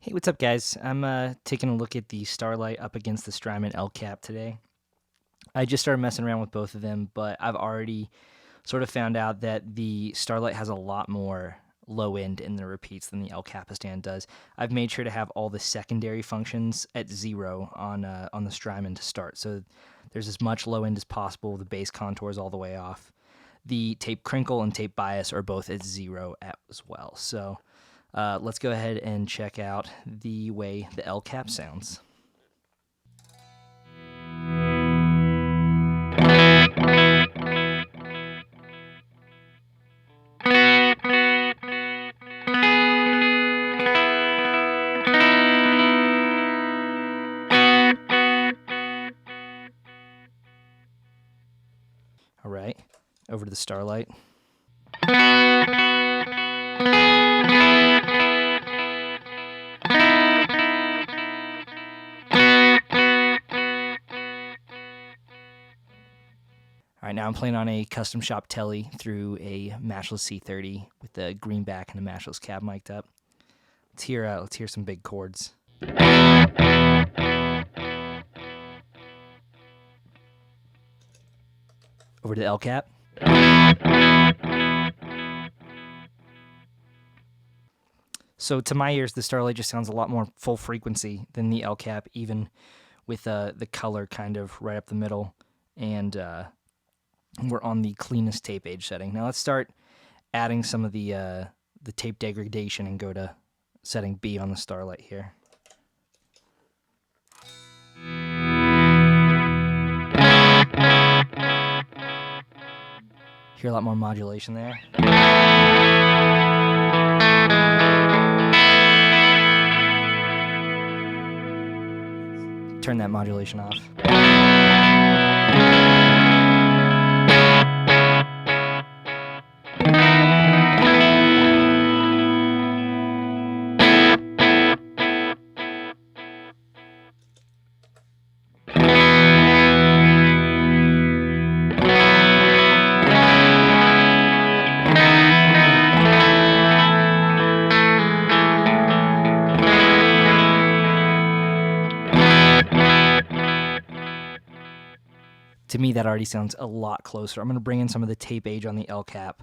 Hey, what's up, guys? I'm taking a look at the Starlight up against the Strymon L cap today. I just started messing around with both of them, but I've already sort of found out that the Starlight has a lot more low end in the repeats than the El Capistan does. I've made sure to have all the secondary functions at 0 on the Strymon to start, so there's as much low end as possible. The bass contours all the way off. The tape crinkle and tape bias are both at 0 as well. So let's go ahead and check out the way the L cap sounds. All right, over to the Starlight. All right, now I'm playing on a custom shop telly through a Matchless C30 with the Greenback and the Matchless cab mic'd up. Let's hear some big chords. Over to the L cap. So to my ears, the Starlight just sounds a lot more full frequency than the L cap, even with the color kind of right up the middle, and we're on the cleanest tape age setting. Now let's start adding some of the tape degradation and go to setting B on the Starlight here. Hear a lot more modulation there. Turn that modulation off. To me, that already sounds a lot closer. I'm going to bring in some of the tape age on the L cap.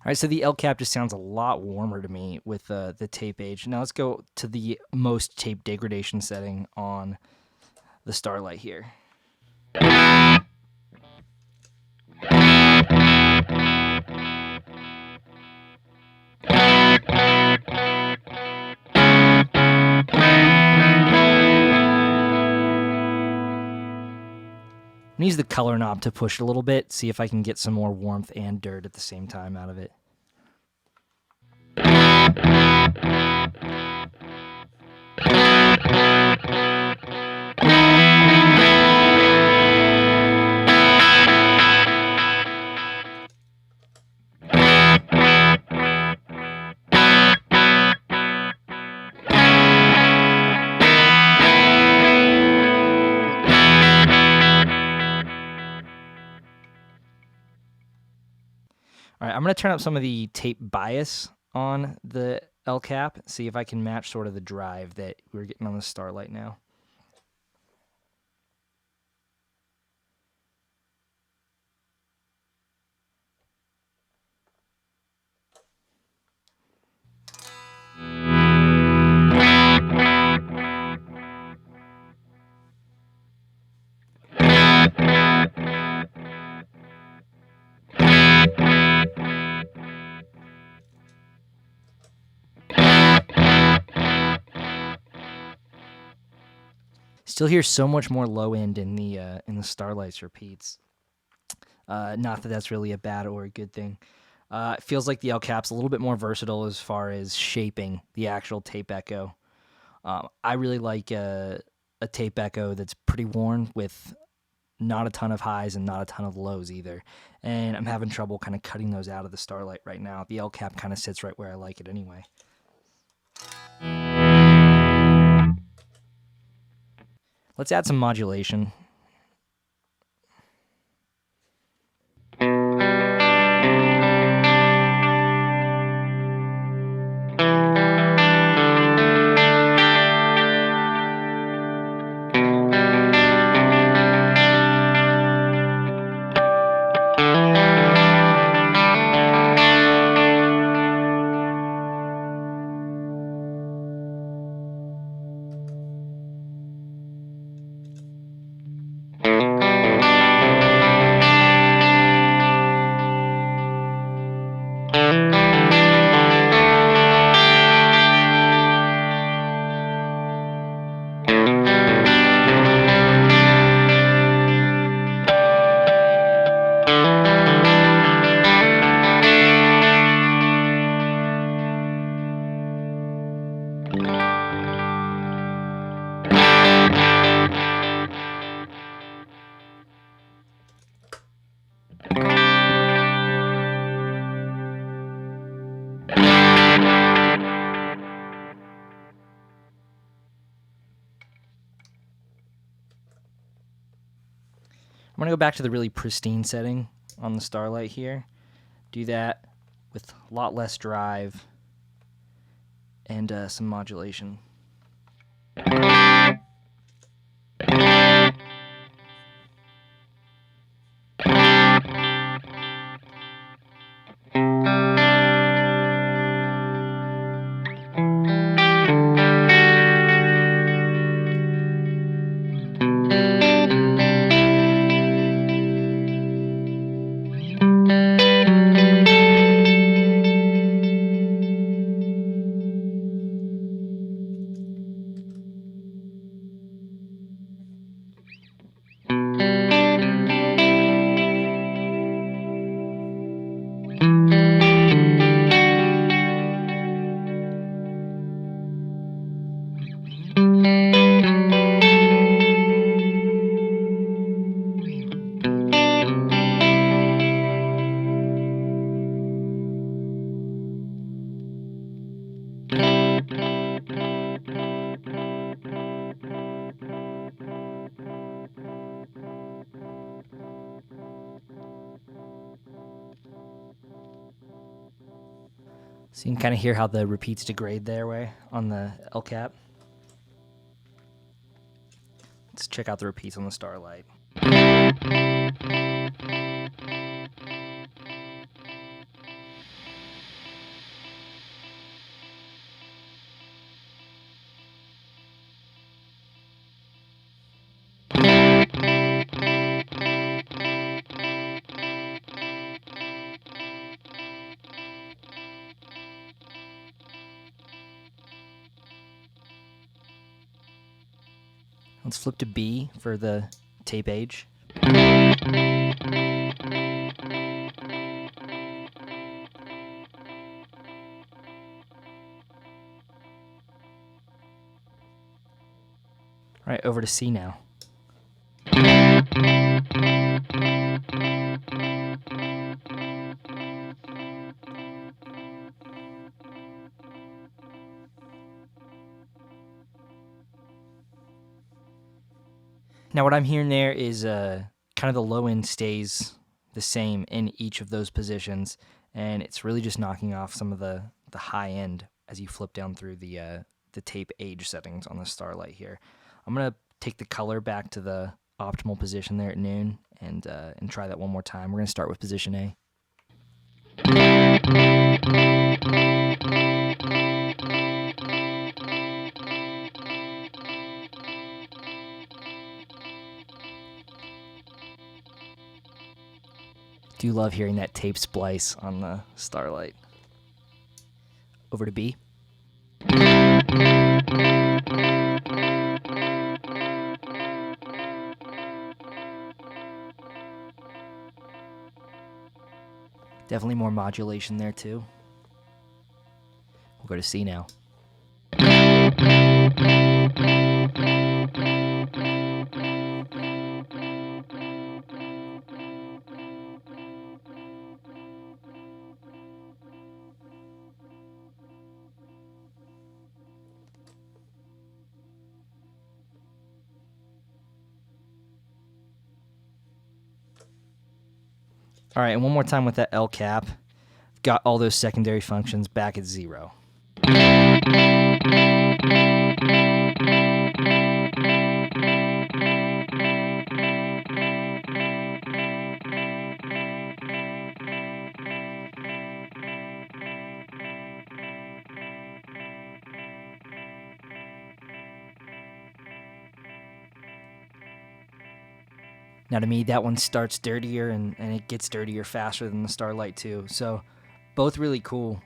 All right, so the L cap just sounds a lot warmer to me with the tape age. Now let's go to the most tape degradation setting on the Starlight here. I'm gonna use the color knob to push it a little bit, see if I can get some more warmth and dirt at the same time out of it. All right, I'm going to turn up some of the tape bias on the L cap, see if I can match sort of the drive that we're getting on the Starlight now. Still hear so much more low end in the Starlight's repeats. Not that that's really a bad or a good thing. It feels like the El Cap's a little bit more versatile as far as shaping the actual tape echo. I really like a tape echo that's pretty worn with not a ton of highs and not a ton of lows either. And I'm having trouble kind of cutting those out of the Starlight right now. The El Cap kind of sits right where I like it anyway. Let's add some modulation. I'm going to go back to the really pristine setting on the Starlight here. Do that with a lot less drive and some modulation. So you can kind of hear how the repeats degrade their way on the El Cap. Let's check out the repeats on the Starlight. Let's flip to B for the tape age. All right, over to C now. Now what I'm hearing there is kind of the low end stays the same in each of those positions, and it's really just knocking off some of the high end as you flip down through the tape age settings on the Starlight here. I'm gonna take the color back to the optimal position there at noon and try that one more time. We're gonna start with position A. Do love hearing that tape splice on the Starlight. Over to B. Definitely more modulation there too. We'll go to C now. All right, and one more time with that L cap. Got all those secondary functions back at 0. Now, to me, that one starts dirtier and it gets dirtier faster than the Starlight too. So, both really cool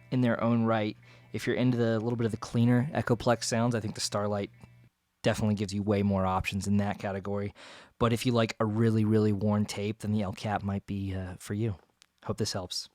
in their own right. If you're into the little bit of the cleaner Echoplex sounds, I think the Starlight definitely gives you way more options in that category. But if you like a really, really worn tape, then the L cap might be for you. Hope this helps.